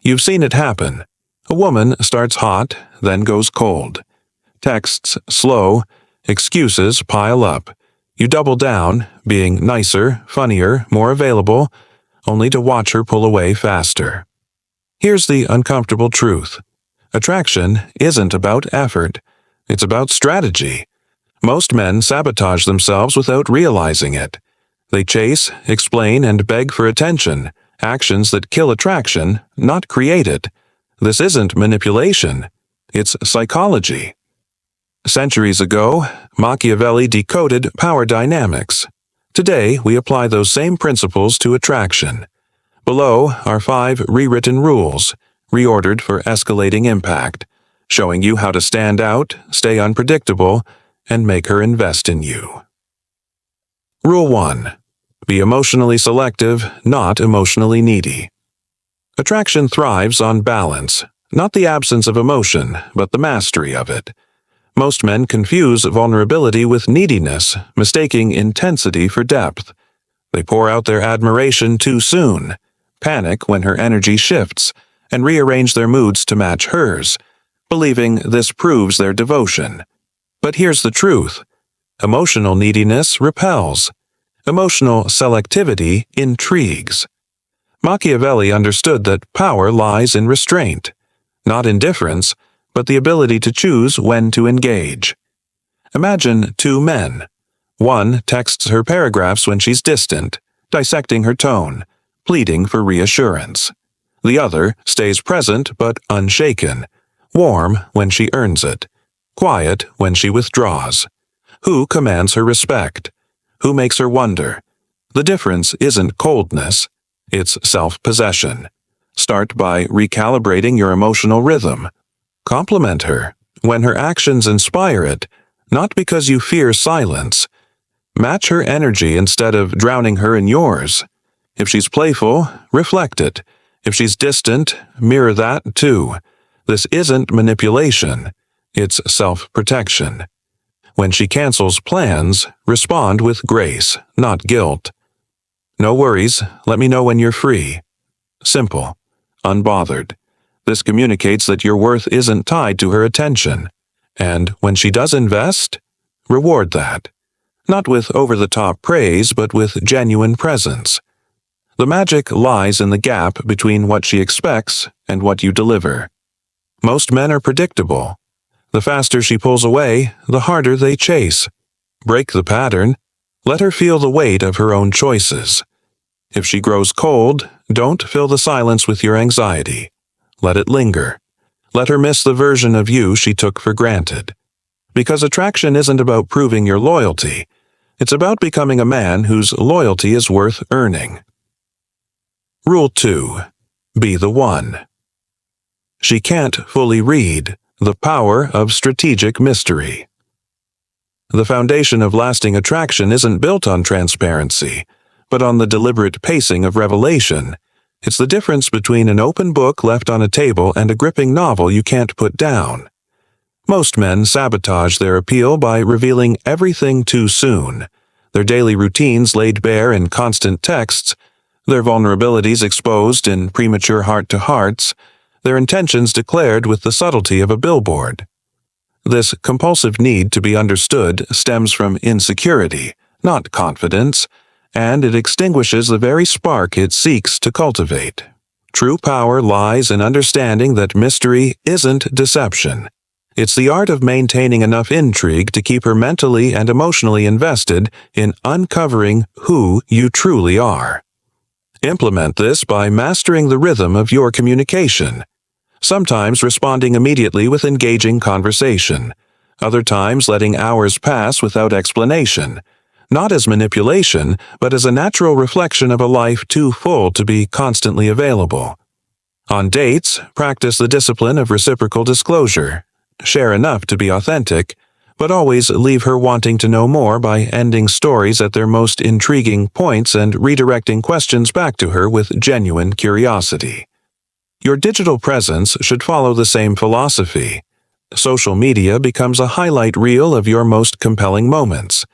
You've seen it happen. A woman starts hot, then goes cold. Texts slow, excuses pile up. You double down, being nicer, funnier, more available, only to watch her pull away faster. Here's the uncomfortable truth. Attraction isn't about effort. It's about strategy. Most men sabotage themselves without realizing it. They chase, explain, and beg for attention, actions that kill attraction, not create it. This isn't manipulation. It's psychology. Centuries ago, Machiavelli decoded power dynamics. Today, we apply those same principles to attraction. Below are 5 rewritten rules, reordered for escalating impact, showing you how to stand out, stay unpredictable, and make her invest in you. Rule 1. Be emotionally selective, not emotionally needy. Attraction thrives on balance, not the absence of emotion, but the mastery of it. Most men confuse vulnerability with neediness, mistaking intensity for depth. They pour out their admiration too soon, panic when her energy shifts, and rearrange their moods to match hers, believing this proves their devotion. But here's the truth. Emotional neediness repels. Emotional selectivity intrigues. Machiavelli understood that power lies in restraint, not indifference, but the ability to choose when to engage. Imagine 2 men. One texts her paragraphs when she's distant, dissecting her tone, pleading for reassurance. The other stays present but unshaken, warm when she earns it, quiet when she withdraws. Who commands her respect? Who makes her wonder? The difference isn't coldness, it's self-possession. Start by recalibrating your emotional rhythm. Compliment her when her actions inspire it, not because you fear silence. Match her energy instead of drowning her in yours. If she's playful, reflect it. If she's distant, mirror that too. This isn't manipulation. It's self-protection. When she cancels plans, respond with grace, not guilt. No worries, let me know when you're free. Simple, unbothered. This communicates that your worth isn't tied to her attention. And when she does invest, reward that. Not with over-the-top praise, but with genuine presence. The magic lies in the gap between what she expects and what you deliver. Most men are predictable. The faster she pulls away, the harder they chase. Break the pattern. Let her feel the weight of her own choices. If she grows cold, don't fill the silence with your anxiety. Let it linger. Let her miss the version of you she took for granted. Because attraction isn't about proving your loyalty. It's about becoming a man whose loyalty is worth earning. Rule 2. Be the one. She can't fully read the power of strategic mystery. The foundation of lasting attraction isn't built on transparency, but on the deliberate pacing of revelation. It's the difference between an open book left on a table and a gripping novel you can't put down. Most men sabotage their appeal by revealing everything too soon, their daily routines laid bare in constant texts, their vulnerabilities exposed in premature heart-to-hearts, their intentions declared with the subtlety of a billboard. This compulsive need to be understood stems from insecurity, not confidence, and it extinguishes the very spark it seeks to cultivate. True power lies in understanding that mystery isn't deception. It's the art of maintaining enough intrigue to keep her mentally and emotionally invested in uncovering who you truly are. Implement this by mastering the rhythm of your communication. Sometimes responding immediately with engaging conversation. Other times letting hours pass without explanation. Not as manipulation, but as a natural reflection of a life too full to be constantly available. On dates, practice the discipline of reciprocal disclosure. Share enough to be authentic, but always leave her wanting to know more by ending stories at their most intriguing points and redirecting questions back to her with genuine curiosity. Your digital presence should follow the same philosophy. Social media becomes a highlight reel of your most compelling moments,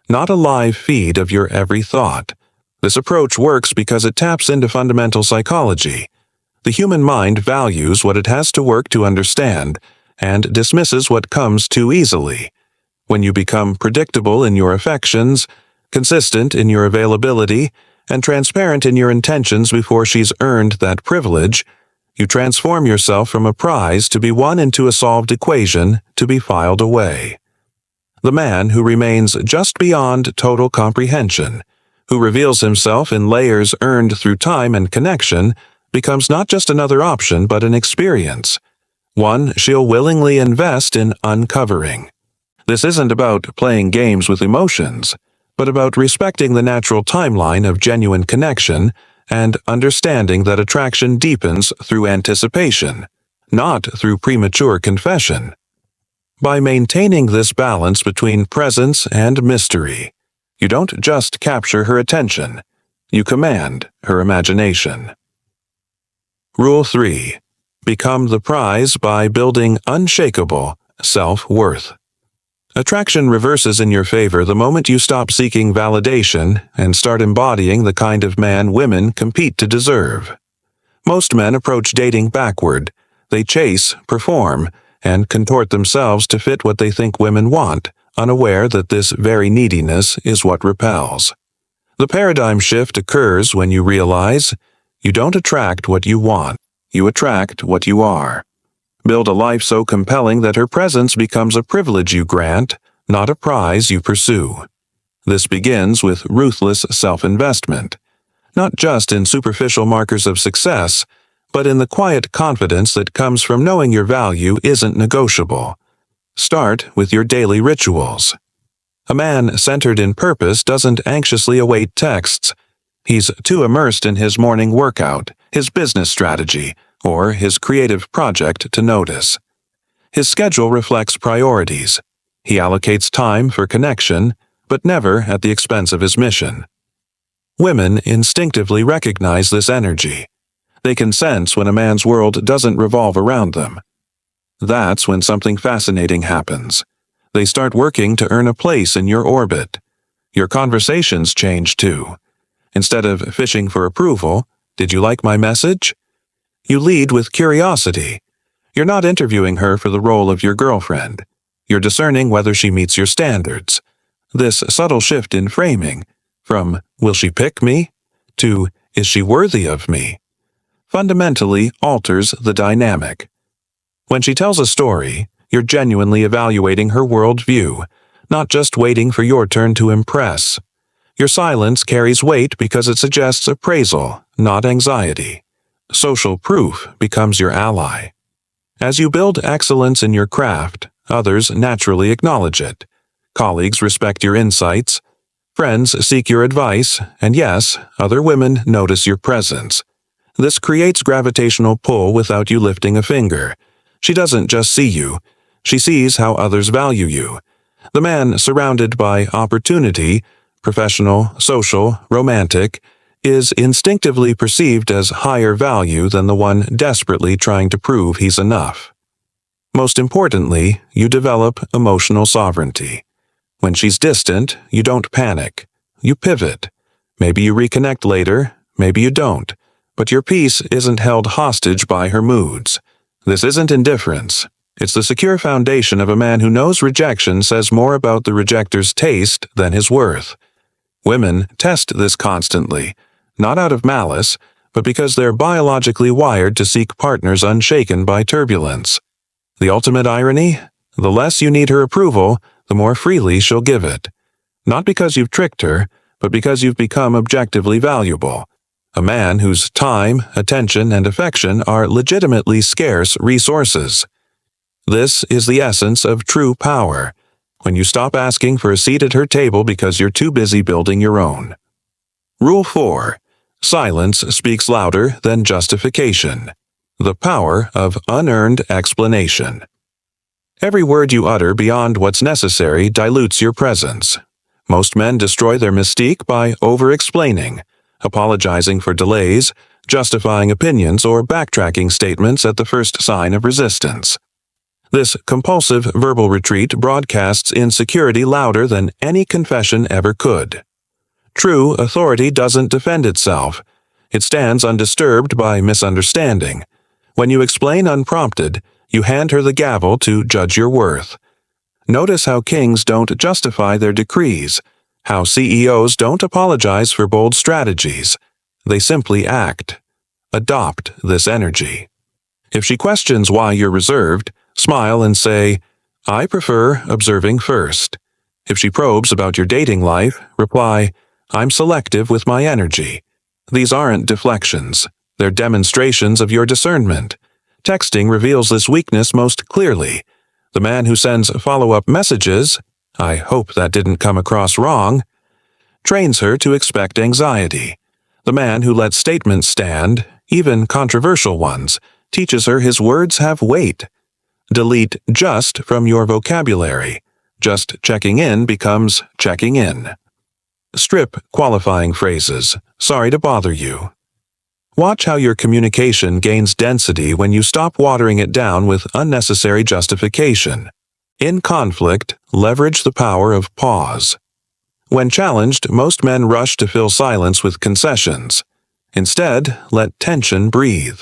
not a live feed of your every thought. This approach works because it taps into fundamental psychology. The human mind values what it has to work to understand and dismisses what comes too easily. When you become predictable in your affections, consistent in your availability, and transparent in your intentions before she's earned that privilege, you transform yourself from a prize to be won into a solved equation to be filed away. The man who remains just beyond total comprehension, who reveals himself in layers earned through time and connection, becomes not just another option but an experience, one she'll willingly invest in uncovering. This isn't about playing games with emotions, but about respecting the natural timeline of genuine connection and understanding that attraction deepens through anticipation, not through premature confession. By maintaining this balance between presence and mystery, you don't just capture her attention, you command her imagination. Rule 3. Become the prize by building unshakable self-worth. Attraction reverses in your favor the moment you stop seeking validation and start embodying the kind of man women compete to deserve. Most men approach dating backward. They chase, perform, and contort themselves to fit what they think women want, unaware that this very neediness is what repels. The paradigm shift occurs when you realize you don't attract what you want, you attract what you are. Build a life so compelling that her presence becomes a privilege you grant, not a prize you pursue. This begins with ruthless self-investment, not just in superficial markers of success, but in the quiet confidence that comes from knowing your value isn't negotiable. Start with your daily rituals. A man centered in purpose doesn't anxiously await texts. He's too immersed in his morning workout, his business strategy, or his creative project to notice. His schedule reflects priorities. He allocates time for connection, but never at the expense of his mission. Women instinctively recognize this energy. They can sense when a man's world doesn't revolve around them. That's when something fascinating happens. They start working to earn a place in your orbit. Your conversations change too. Instead of fishing for approval, "Did you like my message?" You lead with curiosity. You're not interviewing her for the role of your girlfriend. You're discerning whether she meets your standards. This subtle shift in framing, from "will she pick me?" to "is she worthy of me?" fundamentally alters the dynamic. When she tells a story, you're genuinely evaluating her worldview, not just waiting for your turn to impress. Your silence carries weight because it suggests appraisal, not anxiety. Social proof becomes your ally. As you build excellence in your craft, others naturally acknowledge it. Colleagues respect your insights. Friends seek your advice, and yes, other women notice your presence. This creates gravitational pull without you lifting a finger. She doesn't just see you, she sees how others value you. The man surrounded by opportunity, professional, social, romantic, is instinctively perceived as higher value than the one desperately trying to prove he's enough. Most importantly, you develop emotional sovereignty. When she's distant, you don't panic. You pivot. Maybe you reconnect later, maybe you don't, but your peace isn't held hostage by her moods. This isn't indifference. It's the secure foundation of a man who knows rejection says more about the rejecter's taste than his worth. Women test this constantly, not out of malice, but because they're biologically wired to seek partners unshaken by turbulence. The ultimate irony? The less you need her approval, the more freely she'll give it. Not because you've tricked her, but because you've become objectively valuable. A man whose time, attention, and affection are legitimately scarce resources. This is the essence of true power, when you stop asking for a seat at her table because you're too busy building your own. Rule 4. Silence speaks louder than justification. The power of unearned explanation. Every word you utter beyond what's necessary dilutes your presence. Most men destroy their mystique by over-explaining, apologizing for delays, justifying opinions, or backtracking statements at the first sign of resistance. This compulsive verbal retreat broadcasts insecurity louder than any confession ever could. True authority doesn't defend itself. It stands undisturbed by misunderstanding. When you explain unprompted, you hand her the gavel to judge your worth. Notice how kings don't justify their decrees, how CEOs don't apologize for bold strategies. They simply act. Adopt this energy. If she questions why you're reserved, smile and say, "I prefer observing first." If she probes about your dating life, reply, "I'm selective with my energy." These aren't deflections. They're demonstrations of your discernment. Texting reveals this weakness most clearly. The man who sends follow-up messages, "I hope that didn't come across wrong," trains her to expect anxiety. The man who lets statements stand, even controversial ones, teaches her his words have weight. Delete "just" from your vocabulary. Just checking in becomes checking in. Strip qualifying phrases. Sorry to bother you. Watch how your communication gains density when you stop watering it down with unnecessary justification. In conflict, leverage the power of pause. When challenged, most men rush to fill silence with concessions. Instead, let tension breathe.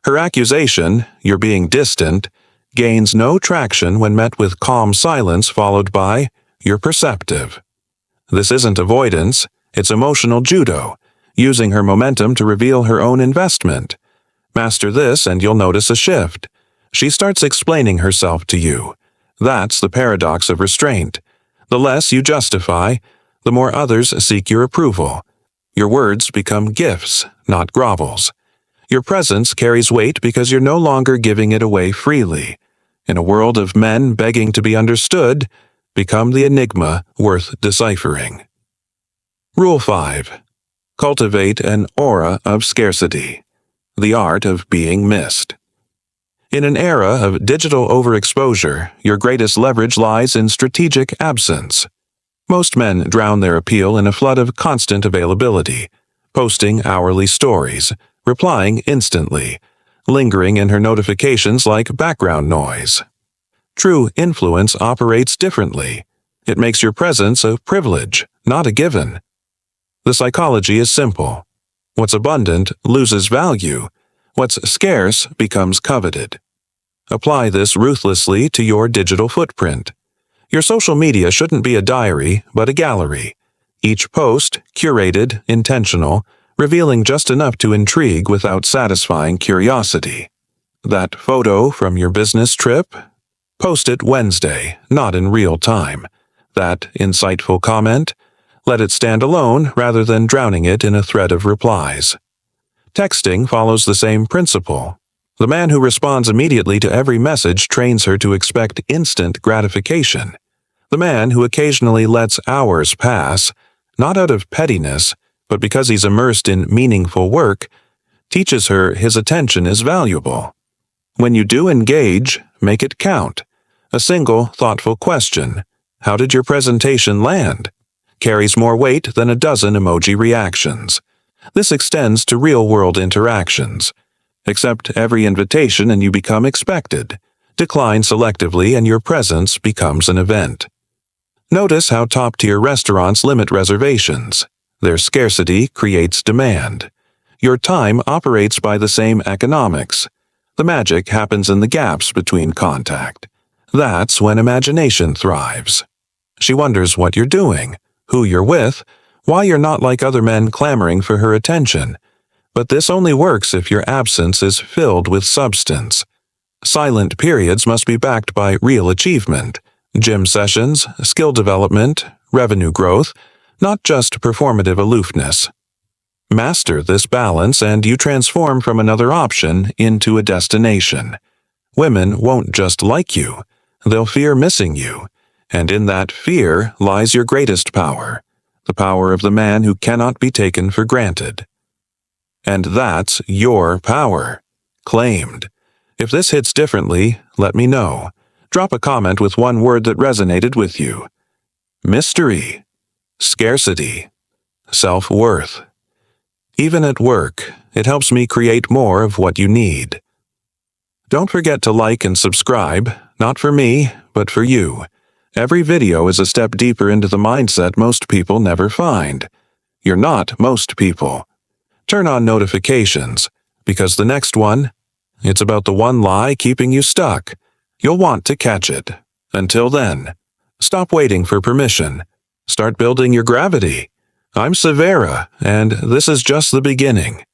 Her accusation, "You're being distant," gains no traction when met with calm silence followed by, "You're perceptive." This isn't avoidance, it's emotional judo, using her momentum to reveal her own investment. Master this and you'll notice a shift. She starts explaining herself to you. That's the paradox of restraint. The less you justify, the more others seek your approval. Your words become gifts, not grovels. Your presence carries weight because you're no longer giving it away freely. In a world of men begging to be understood, become the enigma worth deciphering. Rule 5. Cultivate an aura of scarcity. The art of being missed. In an era of digital overexposure, your greatest leverage lies in strategic absence. Most men drown their appeal in a flood of constant availability, posting hourly stories, replying instantly, lingering in her notifications like background noise. True influence operates differently. It makes your presence a privilege, not a given. The psychology is simple. What's abundant loses value. What's scarce becomes coveted. Apply this ruthlessly to your digital footprint. Your social media shouldn't be a diary, but a gallery. Each post, curated, intentional, revealing just enough to intrigue without satisfying curiosity. That photo from your business trip? Post it Wednesday, not in real time. That insightful comment? Let it stand alone rather than drowning it in a thread of replies. Texting follows the same principle. The man who responds immediately to every message trains her to expect instant gratification. The man who occasionally lets hours pass, not out of pettiness, but because he's immersed in meaningful work, teaches her his attention is valuable. When you do engage, make it count. A single, thoughtful question, "How did your presentation land?" carries more weight than a dozen emoji reactions. This extends to real-world interactions. Accept every invitation and you become expected. Decline selectively and your presence becomes an event. Notice how top-tier restaurants limit reservations. Their scarcity creates demand. Your time operates by the same economics. The magic happens in the gaps between contact. That's when imagination thrives. She wonders what you're doing, who you're with, why you're not like other men clamoring for her attention. But this only works if your absence is filled with substance. Silent periods must be backed by real achievement, gym sessions, skill development, revenue growth, not just performative aloofness. Master this balance and you transform from another option into a destination. Women won't just like you, they'll fear missing you, and in that fear lies your greatest power, the power of the man who cannot be taken for granted. And that's your power. Claimed. If this hits differently, let me know. Drop a comment with one word that resonated with you. Mystery. Scarcity. Self-worth. Even at work, it helps me create more of what you need. Don't forget to like and subscribe, not for me, but for you. Every video is a step deeper into the mindset most people never find. You're not most people. Turn on notifications, because the next one, it's about the one lie keeping you stuck. You'll want to catch it. Until then, stop waiting for permission. Start building your gravity. I'm Severa, and this is just the beginning.